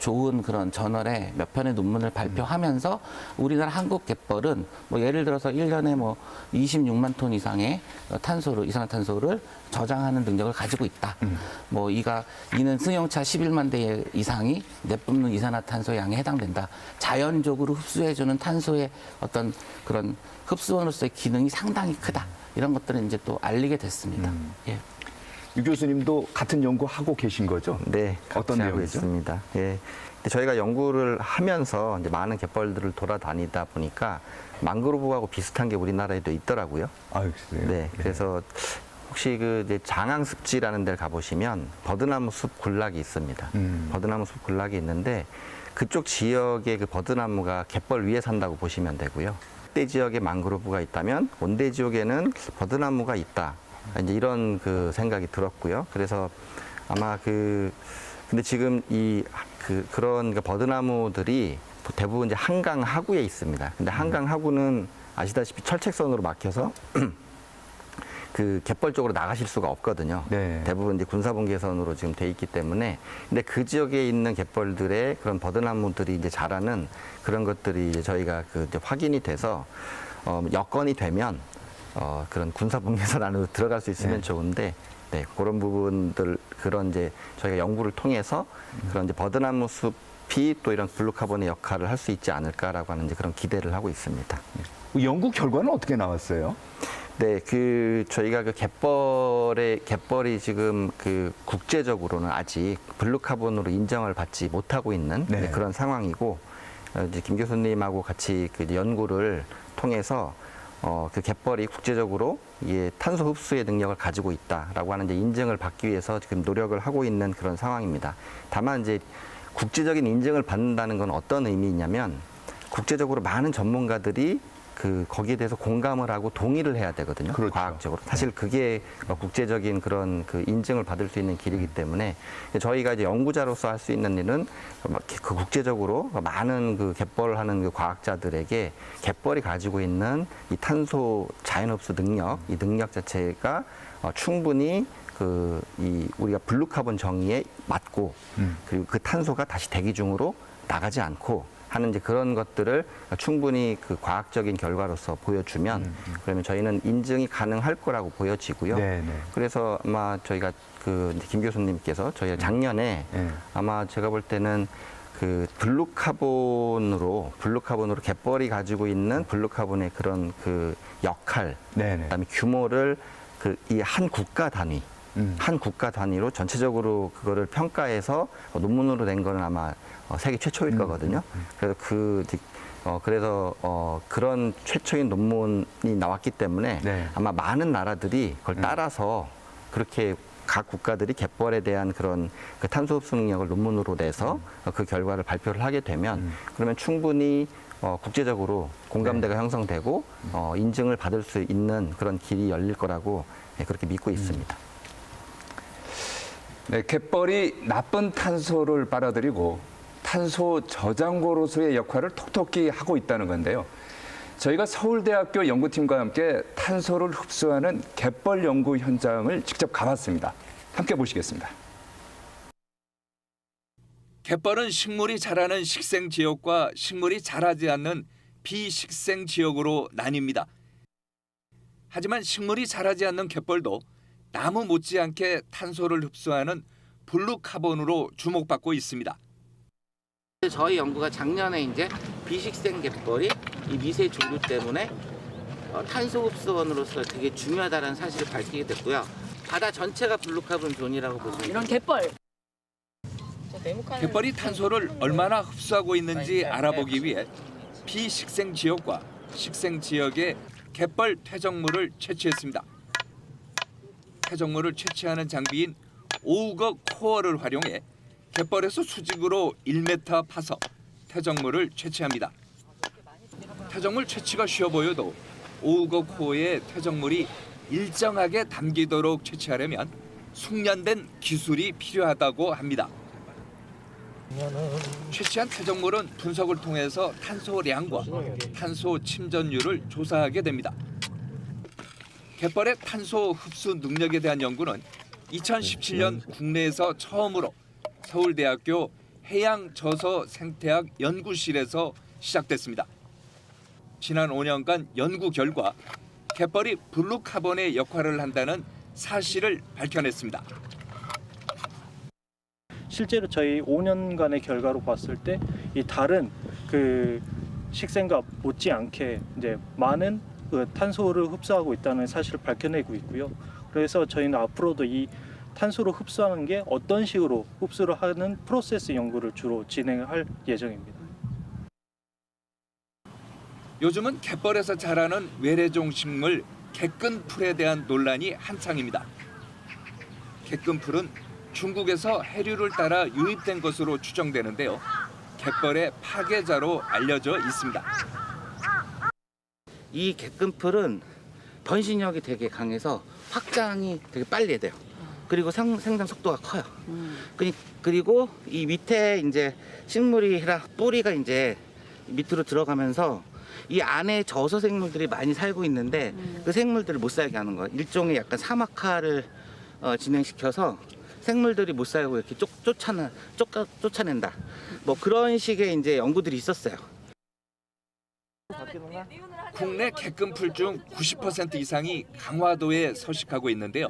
좋은 그런 저널에 몇 편의 논문을 발표하면서 우리나라 한국 갯벌은 뭐 예를 들어서 1년에 뭐 26만 톤 이상의 이산화탄소를 저장하는 능력을 가지고 있다. 뭐 이는 승용차 11만 대 이상이 내뿜는 이산화탄소 양에 해당된다. 자연적으로 흡수해주는 탄소의 어떤 그런 흡수원으로서의 기능이 상당히 크다. 이런 것들은 이제 또 알리게 됐습니다. 예. 유 교수님도 같은 연구하고 계신 거죠? 네, 어떤 같이 하고 내용이죠? 있습니다. 예. 근데 저희가 연구를 하면서 이제 많은 갯벌들을 돌아다니다 보니까 망그로브하고 비슷한 게 우리나라에도 있더라고요. 아유, 그래요? 네, 그래서 혹시 그 이제 장항습지라는 데를 가보시면 버드나무 숲 군락이 있습니다. 버드나무 숲 군락이 있는데 그쪽 지역의 그 버드나무가 갯벌 위에 산다고 보시면 되고요. 온대 지역에 망그로브가 있다면 온대 지역에는 버드나무가 있다. 이제 이런 그 생각이 들었고요. 그래서 아마 근데 지금 그런 버드나무들이 대부분 이제 한강 하구에 있습니다. 근데 한강 하구는 아시다시피 철책선으로 막혀서 그 갯벌 쪽으로 나가실 수가 없거든요. 네. 대부분 이제 군사분계선으로 지금 돼 있기 때문에 근데 그 지역에 있는 갯벌들의 그런 버드나무들이 이제 자라는 그런 것들이 이제 저희가 이제 확인이 돼서 여건이 되면 그런 군사분계선 안으로 들어갈 수 있으면 좋은데, 네, 그런 부분들, 그런 이제 저희가 연구를 통해서 그런 이제 버드나무 숲이 또 이런 블루카본의 역할을 할 수 있지 않을까라고 하는 이제 그런 기대를 하고 있습니다. 연구 결과는 어떻게 나왔어요? 네, 저희가 갯벌이 지금 국제적으로는 아직 블루카본으로 인정을 받지 못하고 있는 네. 그런 상황이고, 이제 김 교수님하고 같이 연구를 통해서 그 갯벌이 국제적으로 탄소 흡수의 능력을 가지고 있다라고 하는 이제 인증을 받기 위해서 지금 노력을 하고 있는 그런 상황입니다. 다만 이제 국제적인 인증을 받는다는 건 어떤 의미냐면 국제적으로 많은 전문가들이 거기에 대해서 공감을 하고 동의를 해야 되거든요. 그렇죠. 과학적으로. 사실 그게 국제적인 그런 인증을 받을 수 있는 길이기 때문에 저희가 이제 연구자로서 할 수 있는 일은 국제적으로 많은 갯벌을 하는 과학자들에게 갯벌이 가지고 있는 이 탄소 자연 흡수 능력, 이 능력 자체가 충분히 우리가 블루카본 정의에 맞고 그리고 그 탄소가 다시 대기 중으로 나가지 않고 하는 이제 그런 것들을 충분히 과학적인 결과로서 보여주면 그러면 저희는 인증이 가능할 거라고 보여지고요. 네, 네. 그래서 아마 저희가 김 교수님께서 저희가 작년에 아마 제가 볼 때는 블루카본으로 갯벌이 가지고 있는 블루카본의 그런 역할, 네, 네. 그다음에 규모를 이 한 국가 단위 한 국가 단위로 전체적으로 그거를 평가해서 논문으로 낸 거는 아마 세계 최초일 거거든요. 그래서 그런 최초인 논문이 나왔기 때문에 네. 아마 많은 나라들이 그걸 따라서 그렇게 각 국가들이 갯벌에 대한 그런 그 탄소 흡수 능력을 논문으로 내서 그 결과를 발표를 하게 되면 그러면 충분히 국제적으로 공감대가 형성되고 인증을 받을 수 있는 그런 길이 열릴 거라고 그렇게 믿고 있습니다. 네, 갯벌이 나쁜 탄소를 빨아들이고 탄소 저장고로서의 역할을 톡톡히 하고 있다는 건데요. 저희가 서울대학교 연구팀과 함께 탄소를 흡수하는 갯벌 연구 현장을 직접 가봤습니다. 함께 보시겠습니다. 갯벌은 식물이 자라는 식생 지역과 식물이 자라지 않는 비식생 지역으로 나뉩니다. 하지만 식물이 자라지 않는 갯벌도 나무 못지않게 탄소를 흡수하는 블루카본으로 주목받고 있습니다. 저희 연구가 작년에 이제 비식생 갯벌이 이 미세 조류 때문에 탄소 흡수원으로서 되게 중요하다는 사실을 밝히게 됐고요. 바다 전체가 블루카본 존이라고 보시면 이런 갯벌. 갯벌이 탄소를 얼마나 흡수하고 있는지 알아보기 위해 비식생 지역과 식생 지역의 갯벌 퇴적물을 채취했습니다. 퇴적물을 채취하는 장비인 오우거 코어를 활용해 갯벌에서 수직으로 1m 파서 퇴적물을 채취합니다. 퇴적물 채취가 쉬워 보여도 오우거 코어의 퇴적물이 일정하게 담기도록 채취하려면 숙련된 기술이 필요하다고 합니다. 채취한 퇴적물은 분석을 통해서 탄소량과 탄소 침전율을 조사하게 됩니다. 갯벌의 탄소 흡수 능력에 대한 연구는 2017년 국내에서 처음으로 서울대학교 해양저서생태학 연구실에서 시작됐습니다. 지난 5년간 연구 결과 갯벌이 블루카본의 역할을 한다는 사실을 밝혀냈습니다. 실제로 저희 5년간의 결과로 봤을 때 이 다른 그 식생과 못지않게 이제 많은 그 탄소를 흡수하고 있다는 사실을 밝혀내고 있고요. 그래서 저희는 앞으로도 이 탄소를 흡수하는 게 어떤 식으로 흡수를 하는 프로세스 연구를 주로 진행할 예정입니다. 요즘은 갯벌에서 자라는 외래종 식물 갯근풀에 대한 논란이 한창입니다. 갯근풀은 중국에서 해류를 따라 유입된 것으로 추정되는데요. 갯벌의 파괴자로 알려져 있습니다. 이 갯근풀은 번식력이 되게 강해서 확장이 되게 빨리 돼요. 그리고 생장 속도가 커요. 그리고 이 밑에 이제 식물이랑 뿌리가 이제 밑으로 들어가면서 이 안에 저서 생물들이 많이 살고 있는데 그 생물들을 못 살게 하는 거예요. 일종의 약간 사막화를 진행시켜서 생물들이 못 살고 이렇게 쫓아낸다. 뭐 그런 식의 이제 연구들이 있었어요. 국내 갯근풀 중 90% 이상이 강화도에 서식하고 있는데요.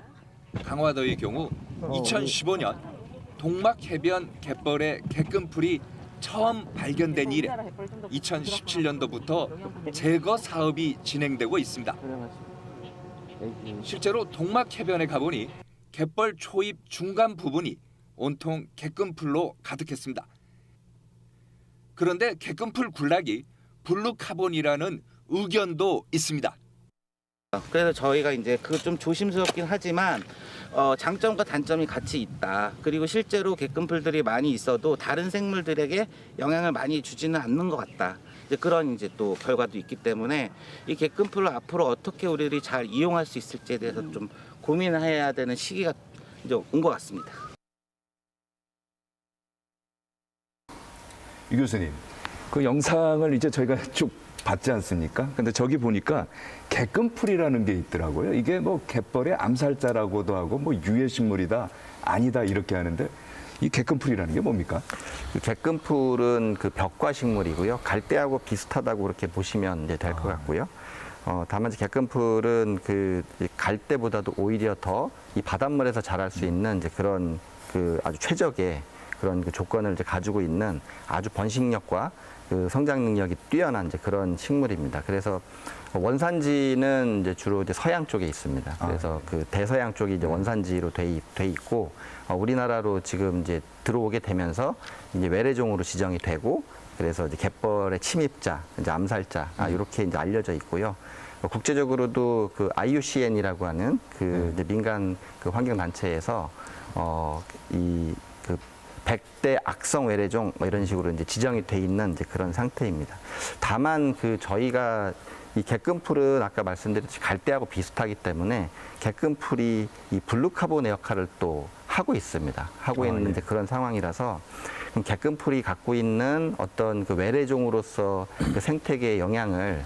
강화도의 경우 2015년 동막 해변 갯벌에 갯근풀이 처음 발견된 이래 2017년도부터 제거 사업이 진행되고 있습니다. 실제로 동막 해변에 가보니 갯벌 초입 중간 부분이 온통 갯근풀로 가득했습니다. 그런데 갯근풀 군락이 블루카본이라는 의견도 있습니다. 그래서 저희가 이제 그거 좀 조심스럽긴 하지만 장점과 단점이 같이 있다. 그리고 실제로 갯근풀들이 많이 있어도 다른 생물들에게 영향을 많이 주지는 않는 것 같다. 이제 그런 이제 또 결과도 있기 때문에 이 갯근풀을 앞으로 어떻게 우리들이 잘 이용할 수 있을지에 대해서 좀 고민을 해야 되는 시기가 이제 온 것 같습니다. 유 교수님, 그 영상을 이제 저희가 쭉 봤지 않습니까? 근데 저기 보니까 갯근풀이라는 게 있더라고요. 이게 뭐 갯벌의 암살자라고도 하고 뭐 유해식물이다, 아니다 이렇게 하는데 이 갯근풀이라는 게 뭡니까? 갯근풀은 그 벽과 식물이고요. 갈대하고 비슷하다고 그렇게 보시면 이제 될 것 같고요. 다만 이제 갯근풀은 그 갈대보다도 오히려 더 이 바닷물에서 자랄 수 있는 이제 그런 그 아주 최적의 그런 그 조건을 이제 가지고 있는 아주 번식력과 그 성장 능력이 뛰어난 이제 그런 식물입니다. 그래서 원산지는 이제 주로 이제 서양 쪽에 있습니다. 그래서 그 대서양 쪽이 이제 원산지로 돼 있고 우리나라로 지금 이제 들어오게 되면서 이제 외래종으로 지정이 되고 그래서 이제 갯벌의 침입자, 이제 암살자 이렇게 이제 알려져 있고요. 국제적으로도 그 IUCN이라고 하는 그 이제 민간 그 환경 단체에서 이 그 100대 악성 외래종 뭐 이런 식으로 이제 지정이 돼 있는 이제 그런 상태입니다. 다만 그 저희가 이 갯금풀은 아까 말씀드렸듯이 갈대하고 비슷하기 때문에 갯금풀이 이 블루카본의 역할을 또 하고 있습니다. 하고 있는 이제 그런 상황이라서 그럼 갯금풀이 갖고 있는 어떤 그 외래종으로서 그 생태계의 영향을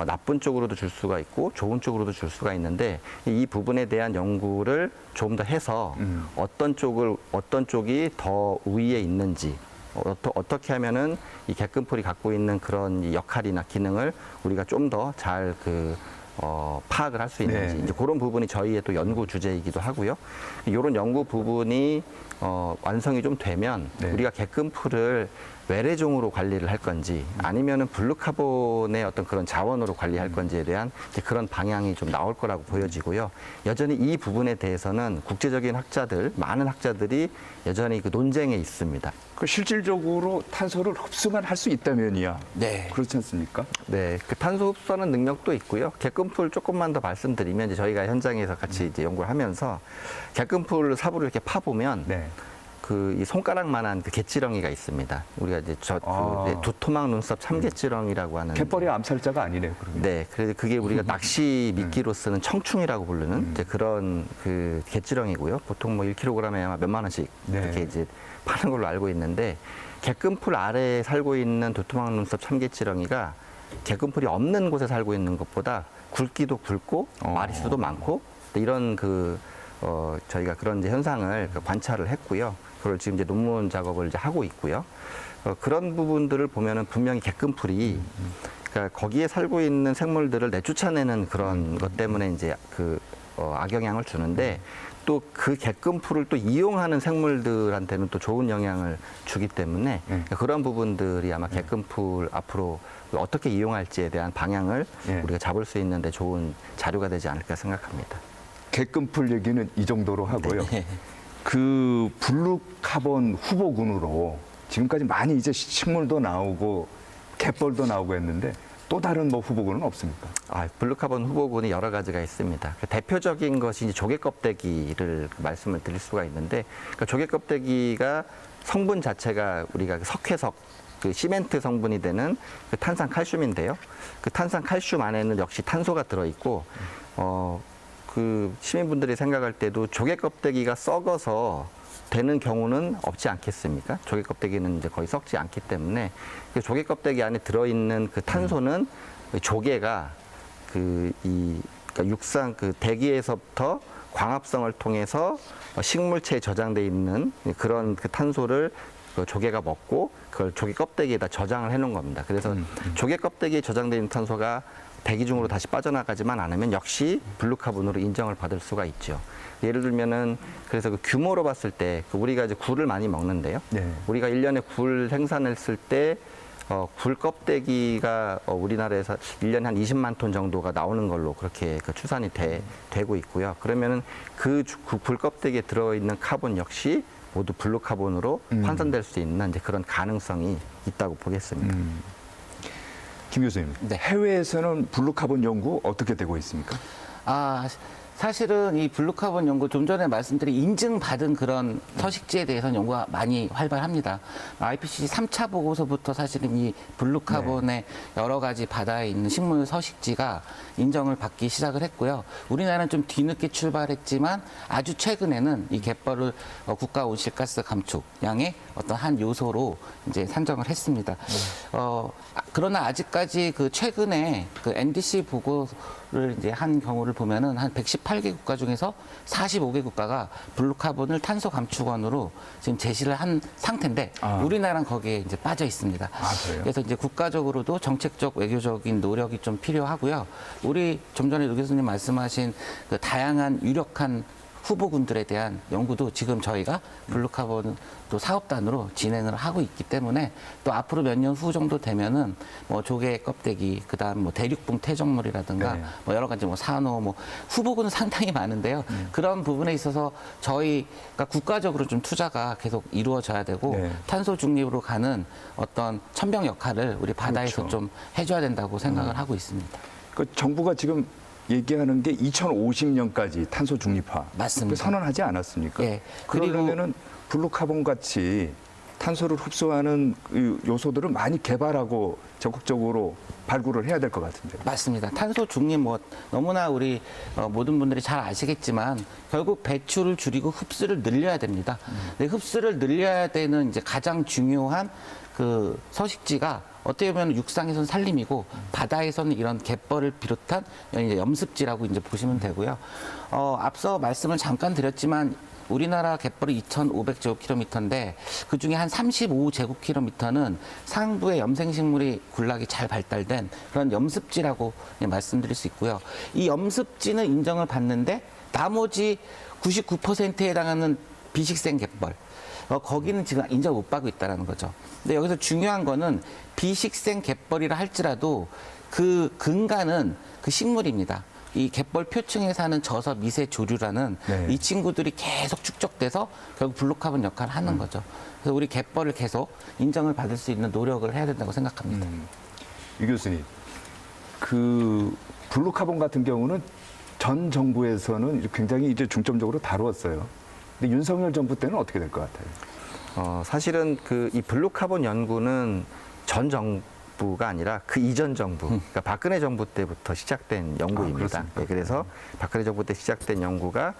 나쁜 쪽으로도 줄 수가 있고 좋은 쪽으로도 줄 수가 있는데 이 부분에 대한 연구를 좀 더 해서 어떤 쪽이 더 우위에 있는지 어떻게 하면은 이 갯금풀이 갖고 있는 그런 이 역할이나 기능을 우리가 좀 더 잘 파악을 할 수 있는지 이제 그런 부분이 저희의 또 연구 주제이기도 하고요. 이런 연구 부분이 완성이 좀 되면 우리가 갯금풀을 외래종으로 관리를 할 건지 아니면은 블루카본의 어떤 그런 자원으로 관리할 건지에 대한 이제 그런 방향이 좀 나올 거라고 보여지고요. 여전히 이 부분에 대해서는 국제적인 학자들, 많은 학자들이 여전히 그 논쟁에 있습니다. 그 실질적으로 탄소를 흡수만 할 수 있다면이야. 네. 그렇지 않습니까? 네, 그 탄소 흡수하는 능력도 있고요. 갯금풀 조금만 더 말씀드리면 이제 저희가 현장에서 같이 이제 연구를 하면서 갯금풀 사부를 이렇게 파보면 그 이 손가락만한 그 갯지렁이가 있습니다. 우리가 이제 두토막 눈썹 참갯지렁이라고 하는 갯벌의 암살자가 아니네요. 그러면. 네, 그래서 그게 우리가 낚시 미끼로 쓰는 청충이라고 부르는 이제 그런 그 갯지렁이고요. 보통 뭐 1kg에 아마 몇만 원씩 이렇게 이제 파는 걸로 알고 있는데 갯금풀 아래에 살고 있는 두토막 눈썹 참갯지렁이가 갯금풀이 없는 곳에 살고 있는 것보다 굵기도 굵고 마리수도 많고 이런 저희가 그런 이제 현상을 관찰을 했고요. 그걸 지금 이제 논문 작업을 이제 하고 있고요. 그런 부분들을 보면은 분명히 갯금풀이 그러니까 거기에 살고 있는 생물들을 내쫓아내는 그런 것 때문에 이제 악영향을 주는데 또 그 갯금풀을 또 이용하는 생물들한테는 또 좋은 영향을 주기 때문에 그런 부분들이 아마 갯금풀 앞으로 어떻게 이용할지에 대한 방향을 우리가 잡을 수 있는데 좋은 자료가 되지 않을까 생각합니다. 갯금풀 얘기는 이 정도로 하고요. 그 블루카본 후보군으로 지금까지 많이 이제 식물도 나오고 갯벌도 나오고 했는데 또 다른 뭐 후보군은 없습니까? 블루카본 후보군이 여러 가지가 있습니다. 대표적인 것이 이제 조개 껍데기를 말씀을 드릴 수가 있는데 그러니까 조개 껍데기가 성분 자체가 우리가 석회석 그 시멘트 성분이 되는 그 탄산칼슘인데요. 그 탄산칼슘 안에는 역시 탄소가 들어있고 그 시민분들이 생각할 때도 조개 껍데기가 썩어서 되는 경우는 없지 않겠습니까? 조개 껍데기는 이제 거의 썩지 않기 때문에 그 조개 껍데기 안에 들어있는 그 탄소는 조개가 그러니까 육상 그 대기에서부터 광합성을 통해서 식물체에 저장돼 있는 그런 그 탄소를 그 조개가 먹고 그걸 조개 껍데기에다 저장을 해놓은 겁니다. 그래서 조개 껍데기에 저장돼 있는 탄소가 대기 중으로 다시 빠져나가지만 않으면 역시 블루카본으로 인정을 받을 수가 있죠. 예를 들면은 그래서 그 규모로 봤을 때 우리가 이제 굴을 많이 먹는데요. 우리가 1년에 굴 생산했을 때 굴 껍데기가 우리나라에서 1년에 한 20만 톤 정도가 나오는 걸로 그렇게 그 추산이 되고 있고요. 그러면은 그 굴 껍데기에 들어있는 카본 역시 모두 블루카본으로 환산될 수 있는 이제 그런 가능성이 있다고 보겠습니다. 김 교수님, 해외에서는 블루카본 연구 어떻게 되고 있습니까? 사실은 이 블루카본 연구 좀 전에 말씀드린 인증받은 그런 서식지에 대해서는 연구가 많이 활발합니다. IPCC 3차 보고서부터 사실은 이 블루카본의 여러 가지 바다에 있는 식물 서식지가 인정을 받기 시작을 했고요. 우리나라는 좀 뒤늦게 출발했지만 아주 최근에는 이 갯벌을 국가 온실가스 감축량의 어떤 한 요소로 이제 산정을 했습니다. 그러나 아직까지 그 최근에 그 NDC 보고를 이제 한 경우를 보면은 한 118개 국가 중에서 45개 국가가 블루카본을 탄소 감축원으로 지금 제시를 한 상태인데 우리나라는 거기에 이제 빠져 있습니다. 그래서 이제 국가적으로도 정책적 외교적인 노력이 좀 필요하고요. 우리 좀 전에 유 교수님 말씀하신 그 다양한 유력한 후보군들에 대한 연구도 지금 저희가 블루카본 또 사업단으로 진행을 하고 있기 때문에 또 앞으로 몇 년 후 정도 되면은 뭐 조개 껍데기, 그다음 뭐 대륙붕 퇴적물이라든가 네. 뭐 여러 가지 뭐 산호, 뭐 후보군은 상당히 많은데요. 그런 부분에 있어서 저희가 국가적으로 좀 투자가 계속 이루어져야 되고 네. 탄소 중립으로 가는 어떤 천병 역할을 우리 바다에서 그렇죠. 좀 해줘야 된다고 생각을 하고 있습니다. 그 정부가 지금 얘기하는 게 2050년까지 탄소 중립화 맞습니다. 선언하지 않았습니까? 예. 그리고 그러려면은 블루카본 같이 탄소를 흡수하는 그 요소들을 많이 개발하고 적극적으로 발굴을 해야 될 것 같은데. 맞습니다. 탄소 중립 뭐 너무나 우리 모든 분들이 잘 아시겠지만 결국 배출을 줄이고 흡수를 늘려야 됩니다. 근데 흡수를 늘려야 되는 이제 가장 중요한 그 서식지가 어떻게 보면 육상에서는 산림이고 바다에서는 이런 갯벌을 비롯한 이제 염습지라고 이제 보시면 되고요. 앞서 말씀을 잠깐 드렸지만 우리나라 갯벌이 2,500제곱킬로미터인데 그 중에 한 35제곱킬로미터는 상부의 염생식물이 군락이 잘 발달된 그런 염습지라고 말씀드릴 수 있고요. 이 염습지는 인정을 받는데 나머지 99%에 해당하는 비식생 갯벌. 거기는 지금 인정 못 받고 있다는 거죠. 근데 여기서 중요한 거는 비식생 갯벌이라 할지라도 그 근간은 그 식물입니다. 이 갯벌 표층에 사는 저서 미세 조류라는 네. 이 친구들이 계속 축적돼서 결국 블루카본 역할을 하는 거죠. 그래서 우리 갯벌을 계속 인정을 받을 수 있는 노력을 해야 된다고 생각합니다. 유 교수님, 그 블루카본 같은 경우는 전 정부에서는 굉장히 이제 중점적으로 다루었어요. 근데 윤석열 정부 때는 어떻게 될 것 같아요? 사실은 그 이 블루카본 연구는 전 정부가 아니라 그 이전 정부, 그러니까 박근혜 정부 때부터 시작된 연구입니다. 그렇습니까? 네, 그래서 박근혜 정부 때 시작된 연구가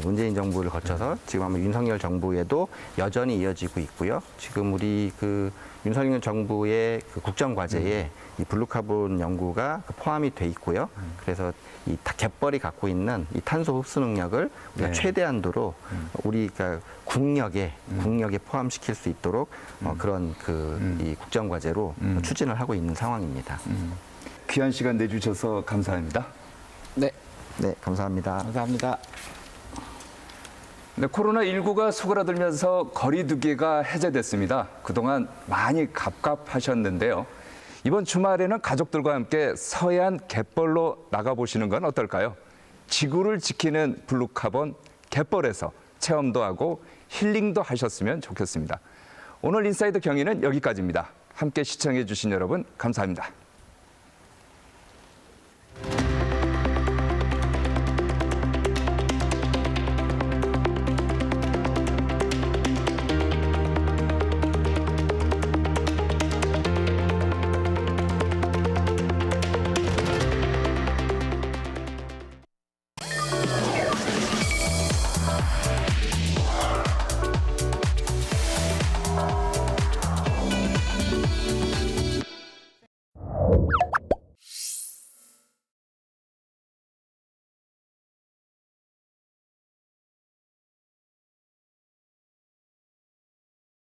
문재인 정부를 거쳐서 지금 아마 윤석열 정부에도 여전히 이어지고 있고요. 지금 우리 그 윤석열 정부의 그 국정과제에 이 블루카본 연구가 포함이 돼 있고요. 그래서 이 갯벌이 갖고 있는 이 탄소 흡수 능력을 우리가 네. 최대한도로 우리가 국력에 포함시킬 수 있도록 그런 이 국정과제로 추진을 하고 있는 상황입니다. 귀한 시간 내주셔서 감사합니다. 네, 네, 감사합니다. 감사합니다. 네, 코로나19가 수그러들면서 거리두기가 해제됐습니다. 그동안 많이 갑갑하셨는데요. 이번 주말에는 가족들과 함께 서해안 갯벌로 나가보시는 건 어떨까요? 지구를 지키는 블루카본 갯벌에서 체험도 하고 힐링도 하셨으면 좋겠습니다. 오늘 인사이드 경위는 여기까지입니다. 함께 시청해 주신 여러분 감사합니다.